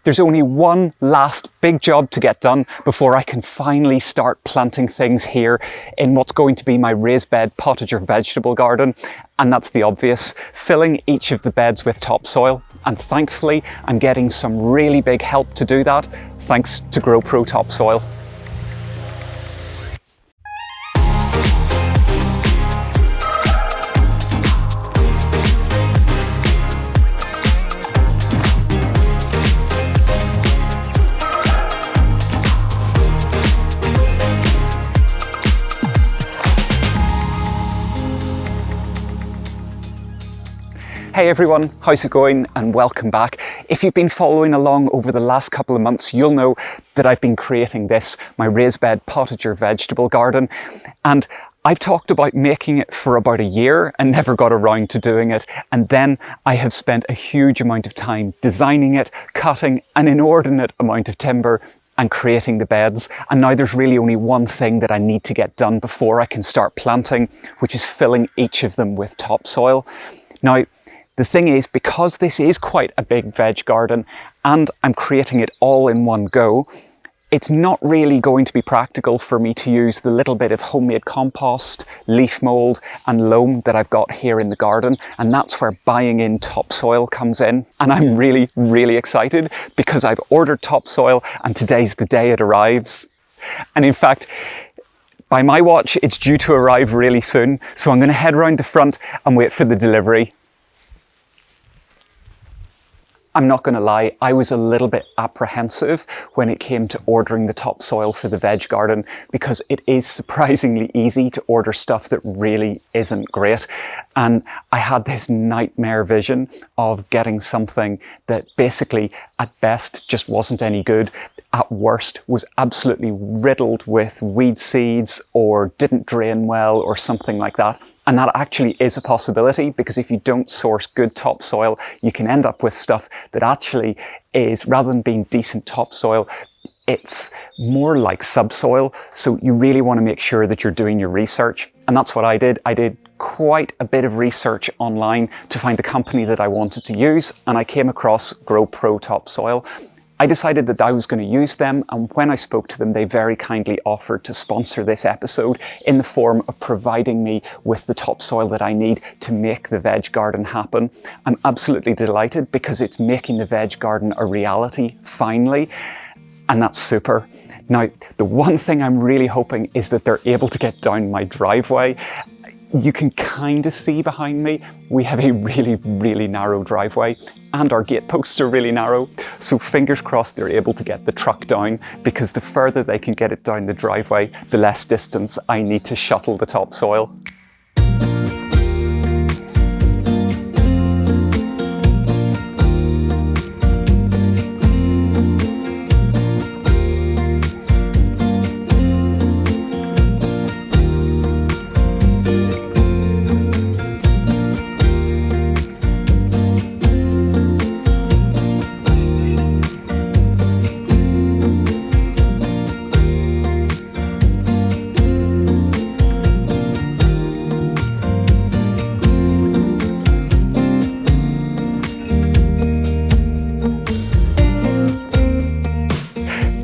There's only one last big job to get done before I can finally start planting things here in what's going to be my raised bed Potager vegetable garden. And that's the obvious, filling each of the beds with topsoil. And thankfully, I'm getting some really big help to do that, thanks to GrowPro Topsoil. Hey everyone, how's it going and welcome back. If you've been following along over the last couple of months, you'll know that I've been creating this, my raised bed Potager vegetable garden. And I've talked about making it for about a year and never got around to doing it. And then I have spent a huge amount of time designing it, cutting an inordinate amount of timber and creating the beds. And now there's really only one thing that I need to get done before I can start planting, which is filling each of them with topsoil. Now, the thing is, because this is quite a big veg garden and I'm creating it all in one go, it's not really going to be practical for me to use the little bit of homemade compost, leaf mould and loam that I've got here in the garden. And that's where buying in topsoil comes in. And I'm really, really excited because I've ordered topsoil and today's the day it arrives. And in fact, by my watch, it's due to arrive really soon. So I'm going to head around the front and wait for the delivery. I'm not going to lie, I was a little bit apprehensive when it came to ordering the topsoil for the veg garden because it is surprisingly easy to order stuff that really isn't great. And I had this nightmare vision of getting something that basically at best just wasn't any good, at worst was absolutely riddled with weed seeds or didn't drain well or something like that. And that actually is a possibility because if you don't source good topsoil, you can end up with stuff that actually is, rather than being decent topsoil, it's more like subsoil. So you really want to make sure that you're doing your research. And that's what I did. I did quite a bit of research online to find the company that I wanted to use. And I came across GrowPro Topsoil. I decided that I was going to use them, and when I spoke to them, they very kindly offered to sponsor this episode in the form of providing me with the topsoil that I need to make the veg garden happen. I'm absolutely delighted because it's making the veg garden a reality, finally, and that's super. Now, the one thing I'm really hoping is that they're able to get down my driveway. You can kind of see behind me, we have a really, really narrow driveway and our gate posts are really narrow. So fingers crossed they're able to get the truck down because the further they can get it down the driveway, the less distance I need to shuttle the topsoil.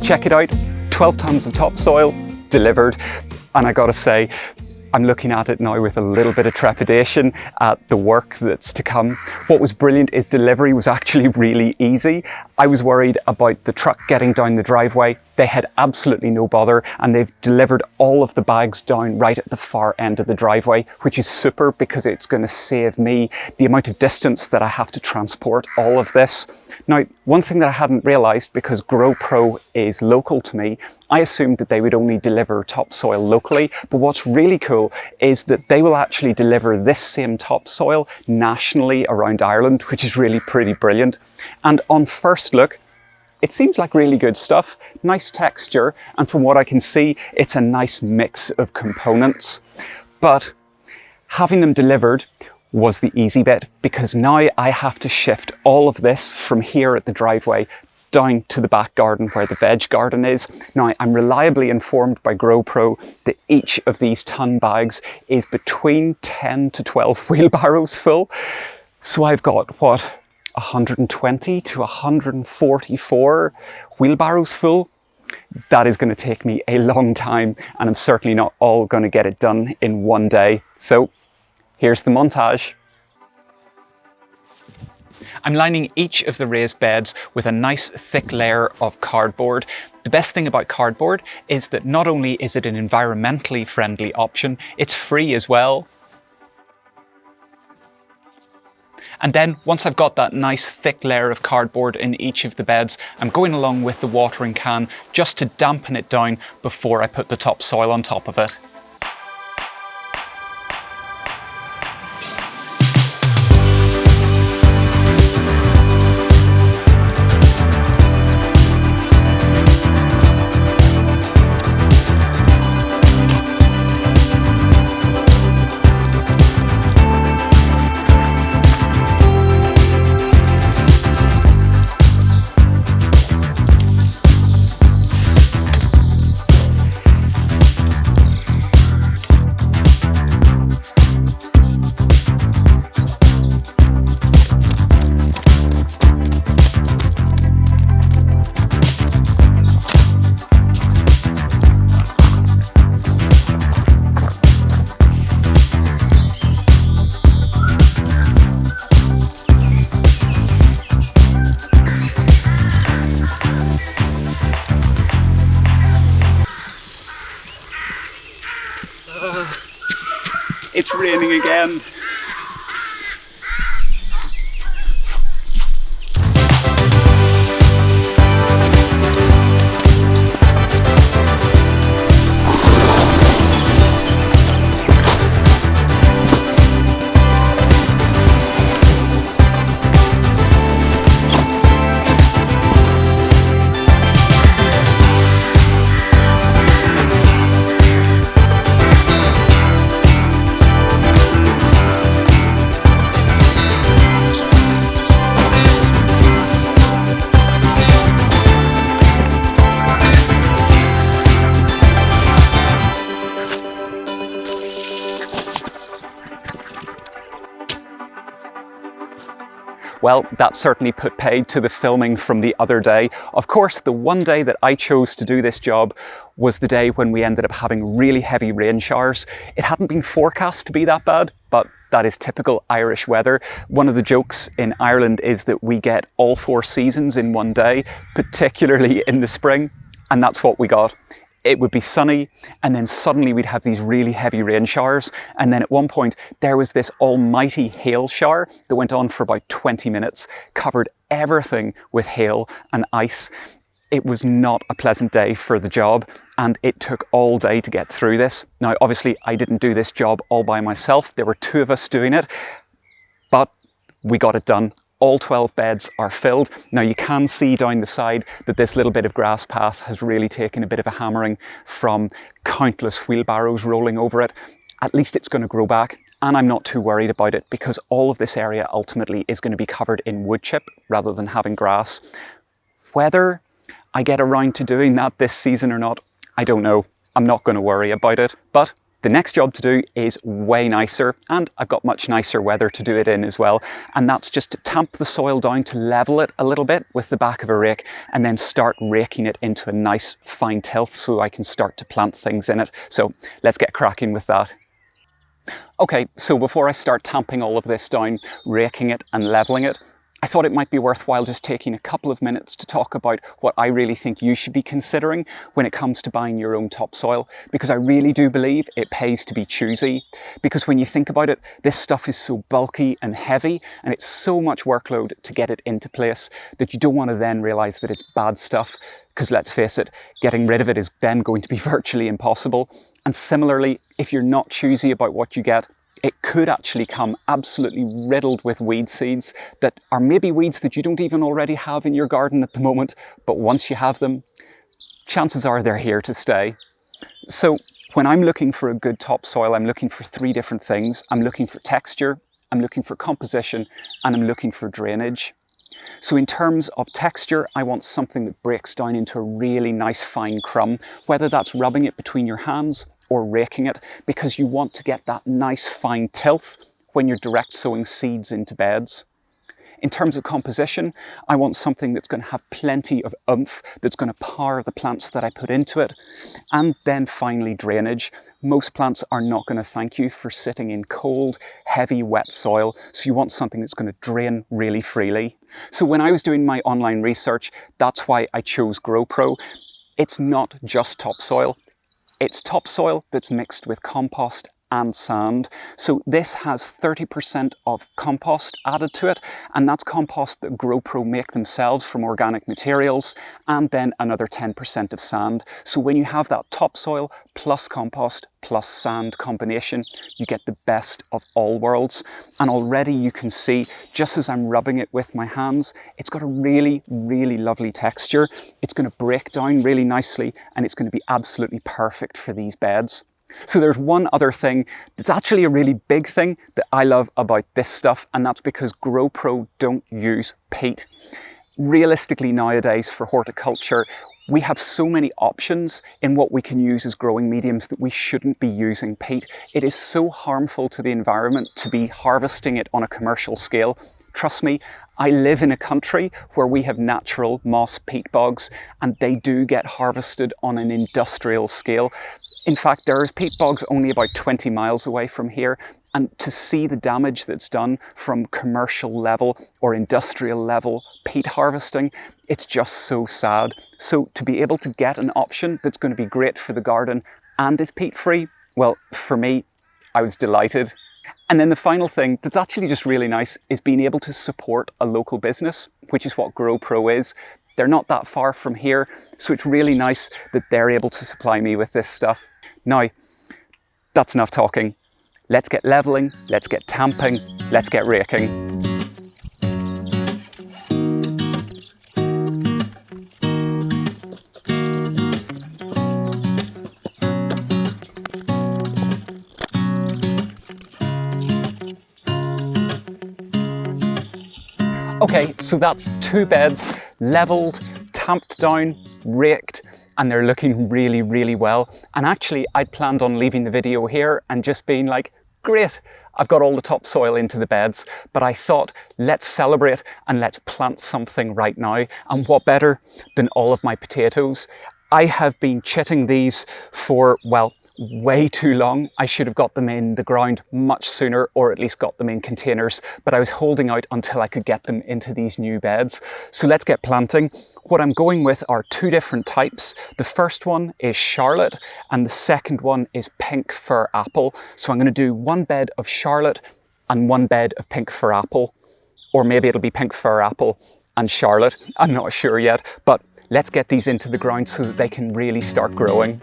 Check it out, 12 tons of topsoil delivered, and I gotta say, I'm looking at it now with a little bit of trepidation at the work that's to come. What was brilliant is delivery was actually really easy. I was worried about the truck getting down the driveway. They had absolutely no bother and they've delivered all of the bags down right at the far end of the driveway, which is super because it's going to save me the amount of distance that I have to transport all of this. Now, one thing that I hadn't realized, because GrowPro is local to me, I assumed that they would only deliver topsoil locally, but what's really cool is that they will actually deliver this same topsoil nationally around Ireland, which is really pretty brilliant. And on first look, it seems like really good stuff, nice texture, and from what I can see, it's a nice mix of components. But having them delivered was the easy bit, because now I have to shift all of this from here at the driveway down to the back garden where the veg garden is. Now, I'm reliably informed by GrowPro that each of these ton bags is between 10 to 12 wheelbarrows full. So I've got, 120 to 144 wheelbarrows full. That is going to take me a long time, and I'm certainly not all going to get it done in one day. So here's the montage. I'm lining each of the raised beds with a nice thick layer of cardboard. The best thing about cardboard is that not only is it an environmentally friendly option, it's free as well. And then once I've got that nice thick layer of cardboard in each of the beds, I'm going along with the watering can just to dampen it down before I put the topsoil on top of it. It's raining again. Well, that certainly put paid to the filming from the other day. Of course, the one day that I chose to do this job was the day when we ended up having really heavy rain showers. It hadn't been forecast to be that bad, but that is typical Irish weather. One of the jokes in Ireland is that we get all 4 seasons in one day, particularly in the spring, and that's what we got. It would be sunny, and then suddenly we'd have these really heavy rain showers, and then at one point there was this almighty hail shower that went on for about 20 minutes, covered everything with hail and ice. It was not a pleasant day for the job, and it took all day to get through this. Now, obviously, I didn't do this job all by myself. There were 2 of us doing it, but we got it done. All 12 beds are filled. Now you can see down the side that this little bit of grass path has really taken a bit of a hammering from countless wheelbarrows rolling over it. At least it's going to grow back, and I'm not too worried about it because all of this area ultimately is going to be covered in wood chip rather than having grass. Whether I get around to doing that this season or not, I don't know. I'm not going to worry about it, but the next job to do is way nicer, and I've got much nicer weather to do it in as well, and that's just to tamp the soil down to level it a little bit with the back of a rake and then start raking it into a nice fine tilth so I can start to plant things in it. So let's get cracking with that. Okay, so before I start tamping all of this down, raking it and leveling it, I thought it might be worthwhile just taking a couple of minutes to talk about what I really think you should be considering when it comes to buying your own topsoil, because I really do believe it pays to be choosy. Because when you think about it, this stuff is so bulky and heavy, and it's so much workload to get it into place that you don't want to then realise that it's bad stuff, because let's face it, getting rid of it is then going to be virtually impossible. And similarly, if you're not choosy about what you get, it could actually come absolutely riddled with weed seeds that are maybe weeds that you don't even already have in your garden at the moment, but once you have them, chances are they're here to stay. So when I'm looking for a good topsoil, I'm looking for 3 different things. I'm looking for texture, I'm looking for composition, and I'm looking for drainage. So in terms of texture, I want something that breaks down into a really nice fine crumb, whether that's rubbing it between your hands or raking it, because you want to get that nice fine tilth when you're direct sowing seeds into beds. In terms of composition, I want something that's going to have plenty of oomph, that's going to power the plants that I put into it. And then finally, drainage. Most plants are not going to thank you for sitting in cold, heavy, wet soil, so you want something that's going to drain really freely. So when I was doing my online research, that's why I chose GrowPro. It's not just topsoil. It's topsoil that's mixed with compost and sand. So this has 30% of compost added to it, and that's compost that GrowPro make themselves from organic materials, and then another 10% of sand. So when you have that topsoil plus compost plus sand combination, you get the best of all worlds. And already you can see, just as I'm rubbing it with my hands, it's got a really, really lovely texture. It's going to break down really nicely, and it's going to be absolutely perfect for these beds. So there's one other thing that's actually a really big thing that I love about this stuff, and that's because GrowPro don't use peat. Realistically nowadays for horticulture, we have so many options in what we can use as growing mediums that we shouldn't be using peat. It is so harmful to the environment to be harvesting it on a commercial scale. Trust me, I live in a country where we have natural moss peat bogs, and they do get harvested on an industrial scale. In fact, there is peat bogs only about 20 miles away from here, and to see the damage that's done from commercial level or industrial level peat harvesting, it's just so sad. So to be able to get an option that's going to be great for the garden and is peat free, well, for me, I was delighted. And then the final thing that's actually just really nice is being able to support a local business, which is what GrowPro is. They're not that far from here, so it's really nice that they're able to supply me with this stuff. Now, that's enough talking. Let's get levelling, let's get tamping, let's get raking. Okay, so that's 2 beds levelled, tamped down, raked, and they're looking really, really well. And actually, I'd planned on leaving the video here and just being like, great, I've got all the topsoil into the beds, but I thought, let's celebrate and let's plant something right now. And what better than all of my potatoes? I have been chitting these for, well, way too long. I should have got them in the ground much sooner, or at least got them in containers, but I was holding out until I could get them into these new beds. So let's get planting. What I'm going with are 2 different types. The first one is Charlotte, and the second one is Pink Fir Apple. So I'm going to do 1 bed of Charlotte and 1 bed of Pink Fir Apple, or maybe it'll be Pink Fir Apple and Charlotte. I'm not sure yet, but let's get these into the ground so that they can really start growing.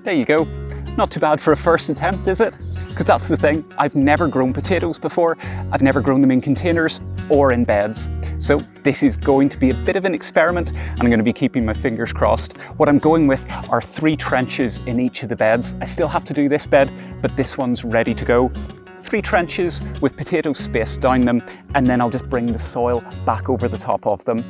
There you go. Not too bad for a first attempt, is it? Because that's the thing, I've never grown potatoes before. I've never grown them in containers or in beds. So this is going to be a bit of an experiment, and I'm going to be keeping my fingers crossed. What I'm going with are 3 trenches in each of the beds. I still have to do this bed, but this one's ready to go. 3 trenches with potatoes spaced down them, and then I'll just bring the soil back over the top of them.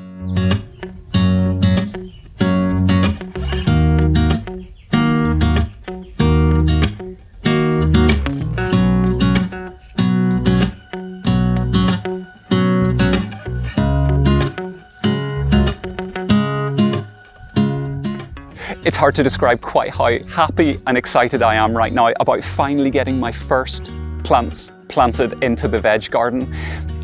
It's hard to describe quite how happy and excited I am right now about finally getting my first plants planted into the veg garden.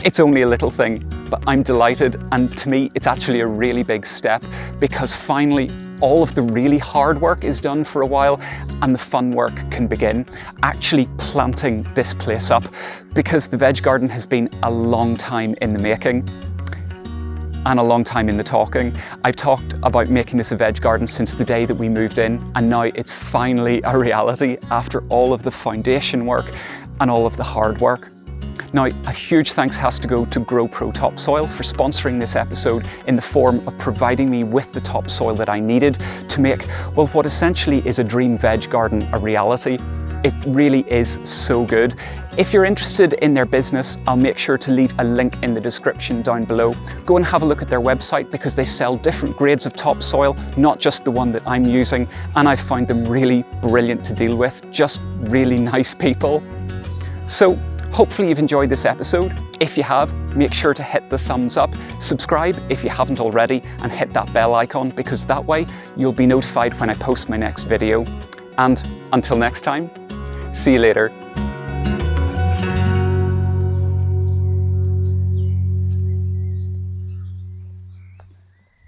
It's only a little thing, but I'm delighted, and to me it's actually a really big step, because finally all of the really hard work is done for a while and the fun work can begin, actually planting this place up, because the veg garden has been a long time in the making and a long time in the talking. I've talked about making this a veg garden since the day that we moved in, and now it's finally a reality after all of the foundation work and all of the hard work. Now, a huge thanks has to go to GrowPro Topsoil for sponsoring this episode in the form of providing me with the topsoil that I needed to make, well, what essentially is a dream veg garden a reality. It really is so good. If you're interested in their business, I'll make sure to leave a link in the description down below. Go and have a look at their website because they sell different grades of topsoil, not just the one that I'm using, and I've found them really brilliant to deal with, just really nice people. So hopefully you've enjoyed this episode. If you have, make sure to hit the thumbs up, subscribe if you haven't already, and hit that bell icon because that way you'll be notified when I post my next video. And until next time, see you later.